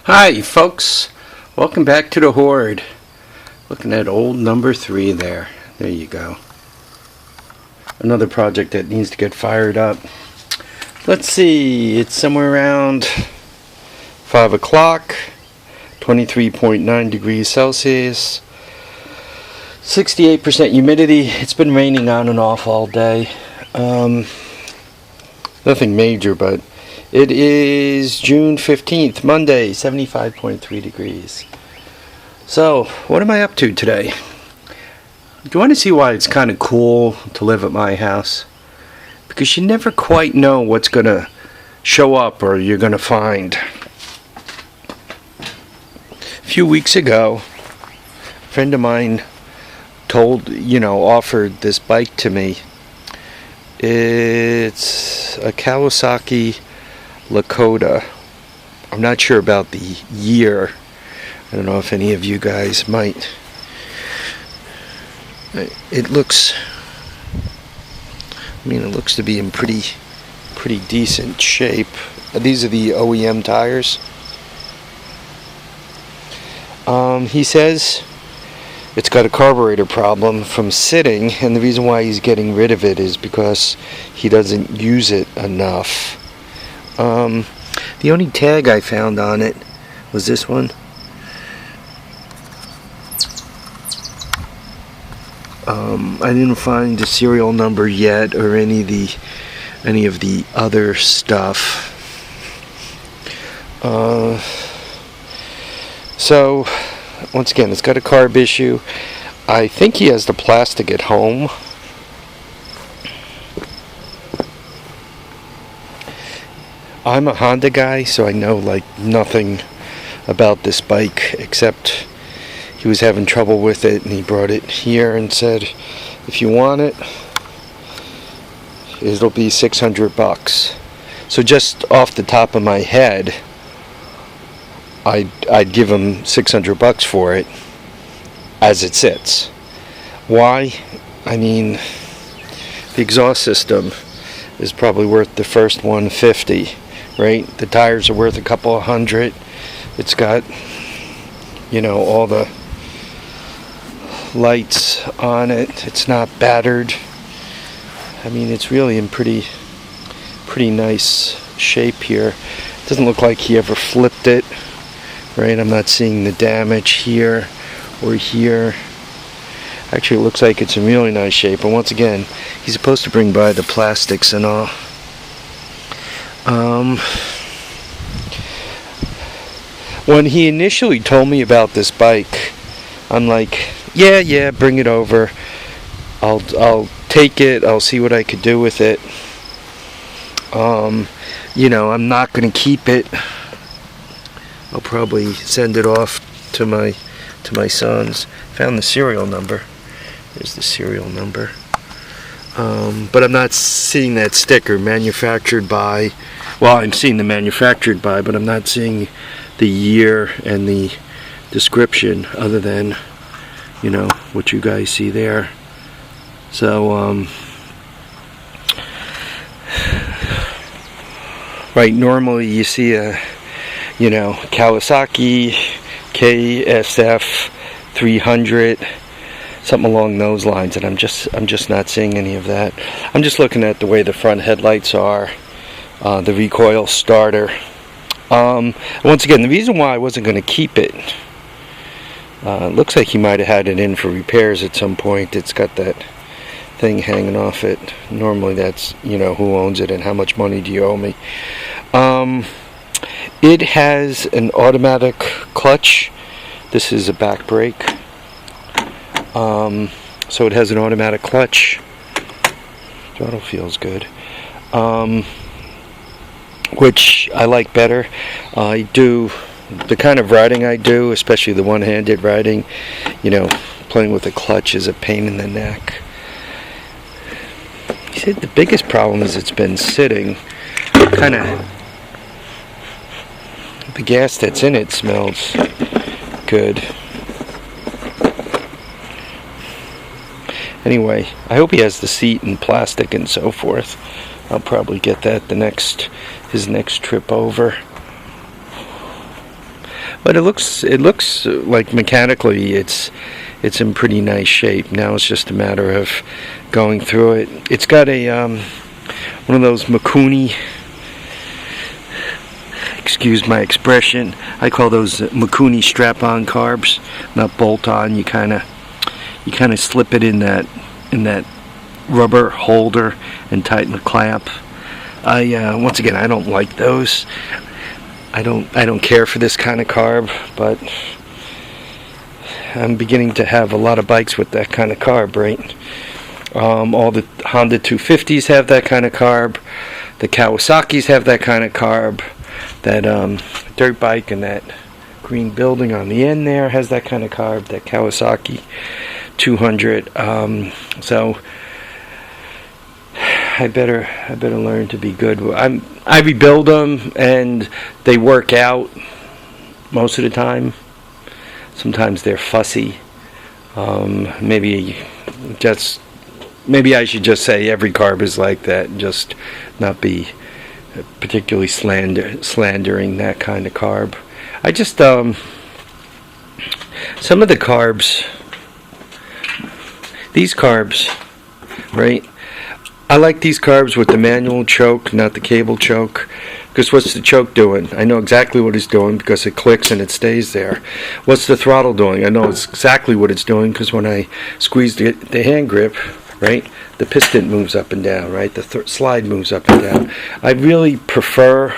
Hi folks, welcome back to the Horde. Looking at old number 3 there. There you go. Another project that needs to get fired up. Let's see, it's somewhere around 5 o'clock, 23.9 degrees Celsius, 68% humidity. It's been raining on and off all day. Nothing major, but it is June 15th, Monday, 75.3 degrees. So, what am I up to today? Do you want to see why it's kind of cool to live at my house? Because you never quite know what's going to show up or you're going to find. A few weeks ago, a friend of mine offered this bike to me. It's a Kawasaki Lakota. I'm not sure about the year. I don't know if any of you guys might. It looks to be in pretty decent shape. These are the OEM tires. He says it's got a carburetor problem from sitting, and the reason why he's getting rid of it is because he doesn't use it enough. The only tag I found on it was this one. I didn't find the serial number yet or any of the other stuff. So once again, it's got a carb issue. I think he has the plastic at home. I'm a Honda guy, so I know nothing about this bike except he was having trouble with it and he brought it here and said, if you want it, it'll be $600. So just off the top of my head, I'd give him $600 for it as it sits. Why? I mean, the exhaust system is probably worth the first $150, right? The tires are worth a couple of $100. It's got, all the lights on it. It's not battered. I mean, it's really in pretty nice shape here. It doesn't look like he ever flipped it, right? I'm not seeing the damage here or here. Actually, it looks like it's in really nice shape. And once again, he's supposed to bring by the plastics and all. When he initially told me about this bike, I'm like, yeah, bring it over. I'll take it. I'll see what I could do with it. I'm not going to keep it. I'll probably send it off to my sons. Found the serial number. There's the serial number. But I'm not seeing that sticker, manufactured by. Well, I'm seeing the manufactured by, but I'm not seeing the year and the description other than, what you guys see there. So, right, normally you see a, Kawasaki KSF 300, something along those lines, and I'm just not seeing any of that. I'm just looking at the way the front headlights are, the recoil starter. Once again, the reason why I wasn't going to keep it, it looks like he might have had it in for repairs at some point. It's got that thing hanging off it. Normally that's, who owns it and how much money do you owe me. It has an automatic clutch. This is a back brake. So it has an automatic clutch. Throttle feels good. Which I like better. I do the kind of riding I do, especially the one-handed riding, playing with the clutch is a pain in the neck. He said the biggest problem is it's been sitting. The gas that's in it smells good. Anyway, I hope he has the seat and plastic and so forth. I'll probably get that his next trip over. But it looks like mechanically it's in pretty nice shape. Now it's just a matter of going through it. It's got a one of those Mikuni, excuse my expression, I call those Mikuni strap-on carbs, not bolt-on. You kind of slip it in that rubber holder and tighten the clamp. Once again, I don't like those. I don't care for this kind of carb, but I'm beginning to have a lot of bikes with that kind of carb, right? All the Honda 250s have that kind of carb. The Kawasaki's have that kind of carb. That dirt bike and that green building on the end there has that kind of carb. That Kawasaki 200. So I better learn to be good. I rebuild them and they work out most of the time. Sometimes they're fussy. Maybe I should just say every carb is like that, and just not be particularly slandering that kind of carb. I just some of the carbs, these carbs, right? I like these carbs with the manual choke, not the cable choke. Because what's the choke doing? I know exactly what it's doing because it clicks and it stays there. What's the throttle doing? I know exactly what it's doing because when I squeeze the hand grip, right, the piston moves up and down, right? The slide moves up and down. I really prefer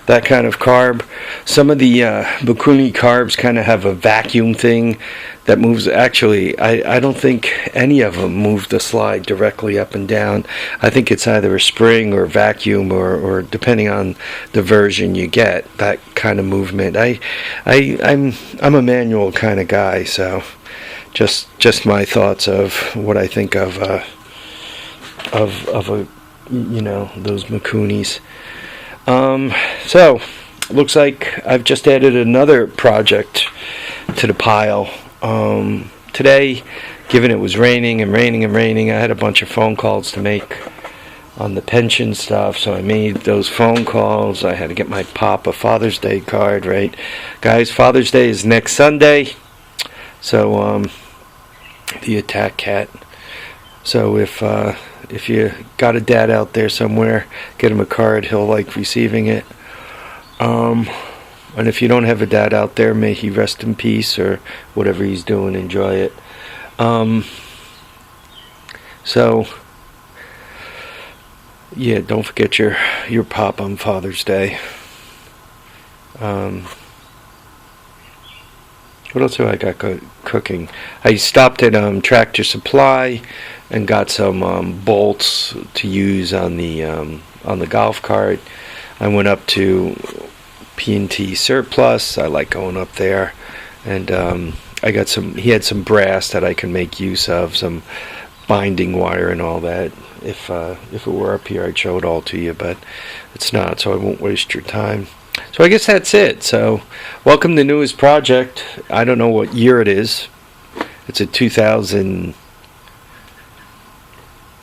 that kind of carb. Some of the Mikuni carbs kind of have a vacuum thing that moves. Actually, I don't think any of them move the slide directly up and down. I think it's either a spring or vacuum or depending on the version you get, that kind of movement. I'm a manual kind of guy, so just my thoughts of what I think of a those Mikunis. So looks like I've just added another project to the pile. Today, given it was raining, I had a bunch of phone calls to make on the pension stuff, so I made those phone calls. I had to get my pop a Father's Day card, right? Guys, Father's Day is next Sunday, so the Attack Cat. So if you got a dad out there somewhere, get him a card. He'll like receiving it. And if you don't have a dad out there, may he rest in peace, or whatever he's doing, enjoy it. So yeah, don't forget your pop on Father's Day. What else have I got cooking? I stopped at Tractor Supply and got some bolts to use on the golf cart. I went up to P&T Surplus. I like going up there, and I got some. He had some brass that I can make use of, some binding wire and all that. If it were up here, I'd show it all to you, but it's not, so I won't waste your time. So I guess that's it. So welcome to the newest project. I don't know what year it is. It's a 2000.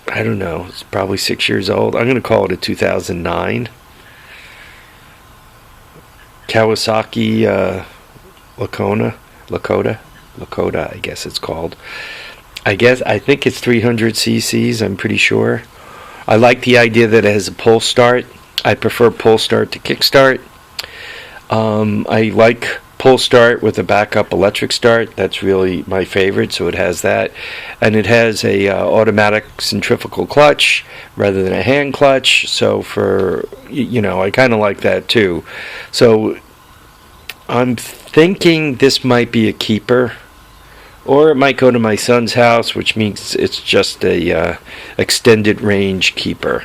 I don't know. It's probably 6 years old. I'm going to call it a 2009 Kawasaki Lakota, I guess it's called. I think it's 300 cc's. I'm pretty sure. I like the idea that it has a pull start. I prefer pull start to kick start. I like pull start with a backup electric start. That's really my favorite, so it has that. And it has a automatic centrifugal clutch rather than a hand clutch, so I kind of like that too. So I'm thinking this might be a keeper, or it might go to my son's house, which means it's just a extended range keeper.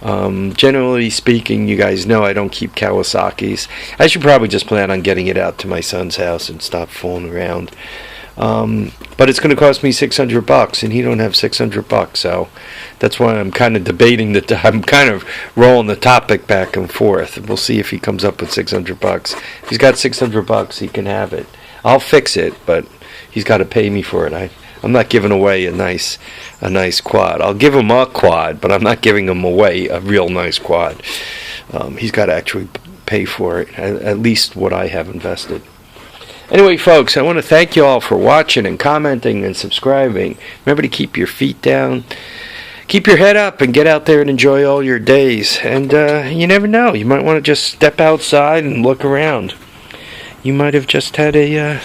Generally speaking, you guys know I don't keep Kawasaki's. I should probably just plan on getting it out to my son's house and stop fooling around. But it's going to cost me $600, and he don't have $600, so that's why I'm kind of debating I'm kind of rolling the topic back and forth. We'll see if he comes up with $600. If he's got $600, he can have it. I'll fix it, but he's got to pay me for it. I'm not giving away a nice quad. I'll give him a quad, but I'm not giving him away a real nice quad. He's got to actually pay for it, at least what I have invested. Anyway, folks, I want to thank you all for watching and commenting and subscribing. Remember to keep your feet down, keep your head up, and get out there and enjoy all your days. And you never know, you might want to just step outside and look around. You might have just had a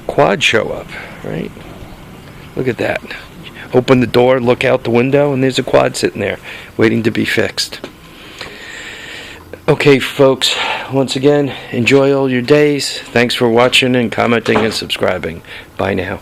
quad show up, right? Look at that. Open the door, look out the window, and there's a quad sitting there waiting to be fixed. Okay, folks, once again, enjoy all your days. Thanks for watching and commenting and subscribing. Bye now.